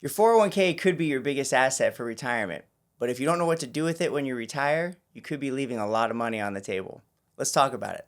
Your 401k could be your biggest asset for retirement, but if you don't know what to do with it when you retire, you could be leaving a lot of money on the table. Let's talk about it.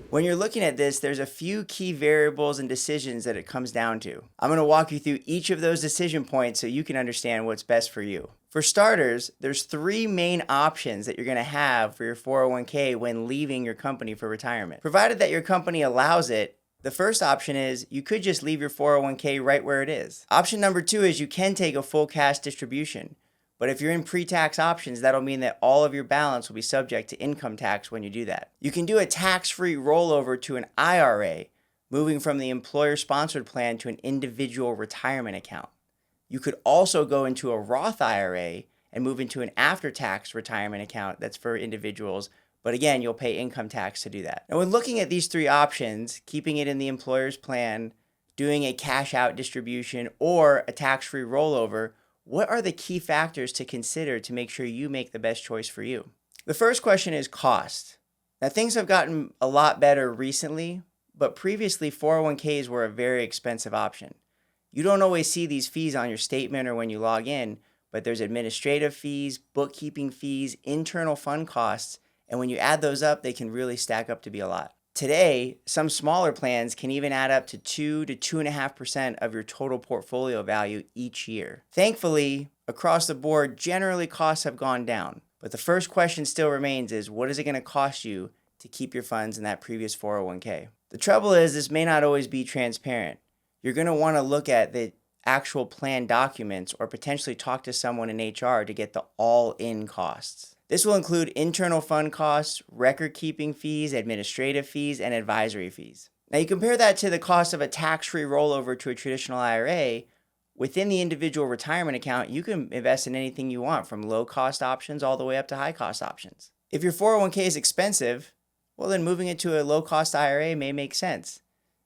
When you're looking at this, there's a few key variables and decisions that it comes down to. I'm going to walk you through each of those decision points so you can understand what's best for you. For starters, there's three main options that you're going to have for your 401k when leaving your company for retirement. Provided that your company allows it, the first option is you could just leave your 401k right where it is. Option number two is you can take a full cash distribution. But if you're in pre-tax options, that'll mean that all of your balance will be subject to income tax when you do that. You can do a tax-free rollover to an IRA, moving from the employer-sponsored plan to an individual retirement account. You could also go into a Roth IRA and move into an after-tax retirement account that's for individuals, but again, you'll pay income tax to do that. Now, when looking at these three options, keeping it in the employer's plan, doing a cash-out distribution, or a tax-free rollover, what are the key factors to consider to make sure you make the best choice for you? The first question is cost. Now, things have gotten a lot better recently, but previously 401ks were a very expensive option. You don't always see these fees on your statement or when you log in, but there's administrative fees, bookkeeping fees, internal fund costs, and when you add those up, they can really stack up to be a lot. Today, some smaller plans can even add up to 2 to 2.5% of your total portfolio value each year. Thankfully, across the board, generally costs have gone down. But the first question still remains is, what is it going to cost you to keep your funds in that previous 401k? The trouble is, this may not always be transparent. You're going to want to look at the actual plan documents or potentially talk to someone in HR to get the all-in costs. This will include internal fund costs, record-keeping fees, administrative fees, and advisory fees. Now, you compare that to the cost of a tax-free rollover to a traditional IRA. Within the individual retirement account, you can invest in anything you want, from low-cost options all the way up to high-cost options. If your 401k is expensive, well, then moving it to a low-cost IRA may make sense.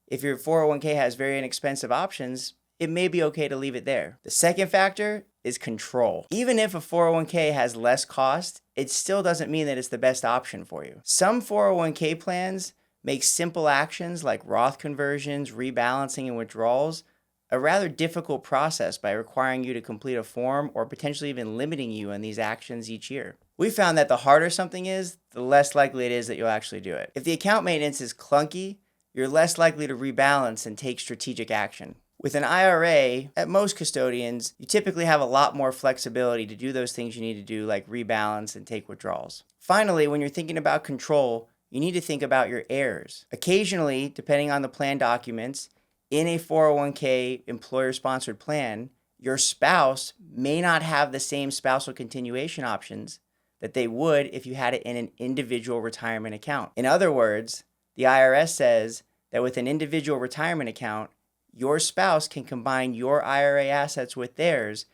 If your 401k has very inexpensive options, it may be okay to leave it there. The second factor is control. Even if a 401k has less cost, it still doesn't mean that it's the best option for you. Some 401k plans make simple actions like Roth conversions, rebalancing, and withdrawals a rather difficult process by requiring you to complete a form or potentially even limiting you in these actions each year. We found that the harder something is, the less likely it is that you'll actually do it. If the account maintenance is clunky, you're less likely to rebalance and take strategic action. With an IRA, at most custodians, you typically have a lot more flexibility to do those things you need to do, like rebalance and take withdrawals. Finally, when you're thinking about control, you need to think about your heirs. Occasionally, depending on the plan documents, in a 401k employer-sponsored plan, your spouse may not have the same spousal continuation options that they would if you had it in an individual retirement account. In other words, the IRS says that with an individual retirement account, your spouse can combine your IRA assets with theirs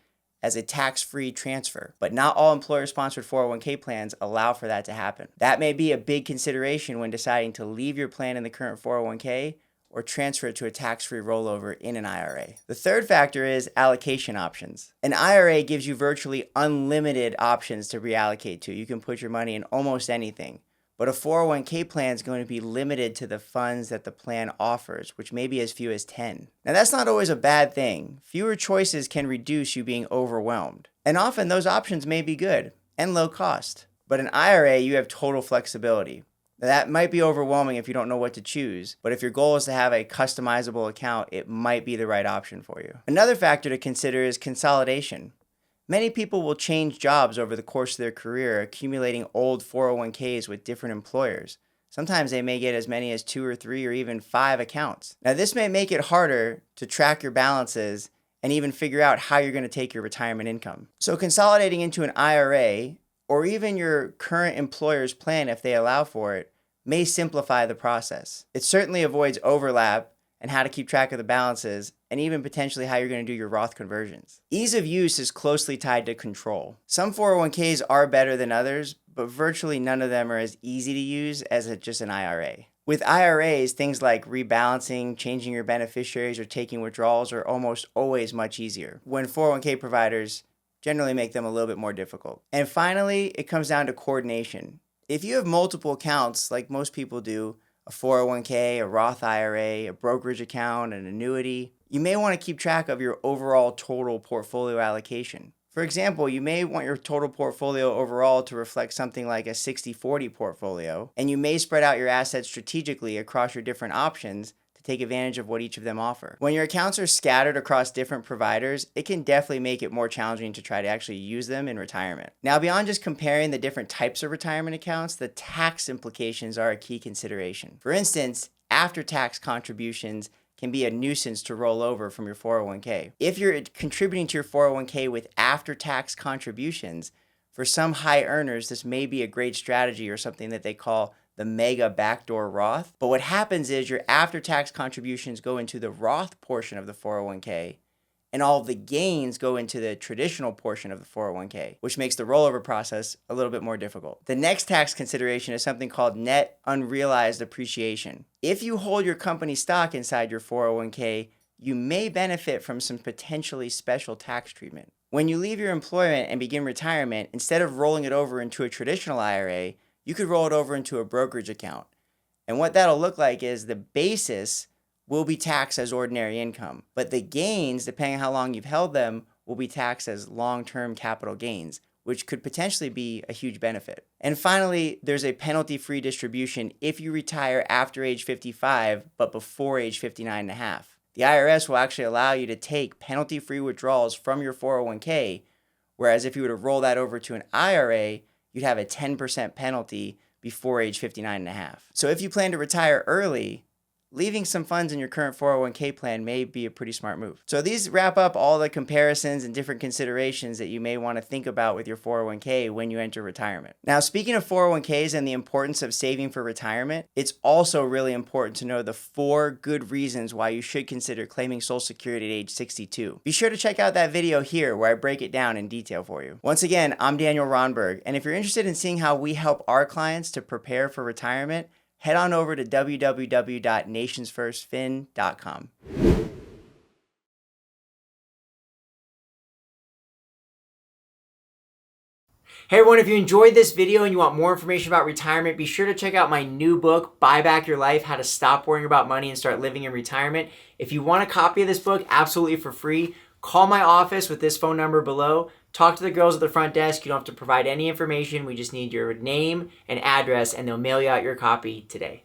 as a tax-free transfer. But not all employer-sponsored 401k plans allow for that to happen. That may be a big consideration when deciding to leave your plan in the current 401k or transfer it to a tax-free rollover in an IRA. The third factor is allocation options. An IRA gives you virtually unlimited options to reallocate to. You can put your money in almost anything. But a 401k plan is going to be limited to the funds that the plan offers, which may be as few as 10. Now, that's not always a bad thing. Fewer choices can reduce you being overwhelmed. And often those options may be good and low cost. But an IRA, you have total flexibility. Now, that might be overwhelming if you don't know what to choose, but if your goal is to have a customizable account, it might be the right option for you. Another factor to consider is consolidation. Many people will change jobs over the course of their career, accumulating old 401ks with different employers. Sometimes they may get as many as 2 or 3 or even 5 accounts. Now, this may make it harder to track your balances and even figure out how you're going to take your retirement income. So consolidating into an IRA or even your current employer's plan, if they allow for it, may simplify the process. It certainly avoids overlap and how to keep track of the balances, and even potentially how you're going to do your Roth conversions. Ease of use is closely tied to control. Some 401ks are better than others, but virtually none of them are as easy to use as just an IRA. With IRAs, things like rebalancing, changing your beneficiaries, or taking withdrawals are almost always much easier, when 401k providers generally make them a little bit more difficult. And finally, it comes down to coordination. If you have multiple accounts, like most people do, a 401k, a Roth IRA, a brokerage account, an annuity, you may want to keep track of your overall total portfolio allocation. For example, you may want your total portfolio overall to reflect something like a 60-40 portfolio, and you may spread out your assets strategically across your different options to take advantage of what each of them offer. When your accounts are scattered across different providers, it can definitely make it more challenging to try to actually use them in retirement. Now, beyond just comparing the different types of retirement accounts, the tax implications are a key consideration. For instance, after-tax contributions can be a nuisance to roll over from your 401k. If you're contributing to your 401k with after-tax contributions, for some high earners, this may be a great strategy or something that they call the mega backdoor Roth. But what happens is your after-tax contributions go into the Roth portion of the 401k, and all of the gains go into the traditional portion of the 401k, which makes the rollover process a little bit more difficult. The next tax consideration is something called net unrealized appreciation. If you hold your company stock inside your 401k, you may benefit from some potentially special tax treatment. When you leave your employment and begin retirement, instead of rolling it over into a traditional IRA, you could roll it over into a brokerage account. And what that'll look like is the basis will be taxed as ordinary income, but the gains, depending on how long you've held them, will be taxed as long-term capital gains, which could potentially be a huge benefit. And finally, there's a penalty-free distribution if you retire after age 55, but before age 59 and a half. The IRS will actually allow you to take penalty-free withdrawals from your 401k, whereas if you were to roll that over to an IRA, you'd have a 10% penalty before age 59 and a half. So if you plan to retire early, leaving some funds in your current 401k plan may be a pretty smart move. So these wrap up all the comparisons and different considerations that you may want to think about with your 401k when you enter retirement. Now, speaking of 401ks and the importance of saving for retirement, it's also really important to know the 4 good reasons why you should consider claiming Social Security at age 62. Be sure to check out that video here where I break it down in detail for you. Once again, I'm Daniel Rondberg, and if you're interested in seeing how we help our clients to prepare for retirement, head on over to www.nationsfirstfin.com. Hey everyone, if you enjoyed this video and you want more information about retirement, be sure to check out my new book, Buy Back Your Life, How to Stop Worrying About Money and Start Living in Retirement. If you want a copy of this book absolutely for free, call my office with this phone number below. Talk to the girls at the front desk. You don't have to provide any information. We just need your name and address, and they'll mail you out your copy today.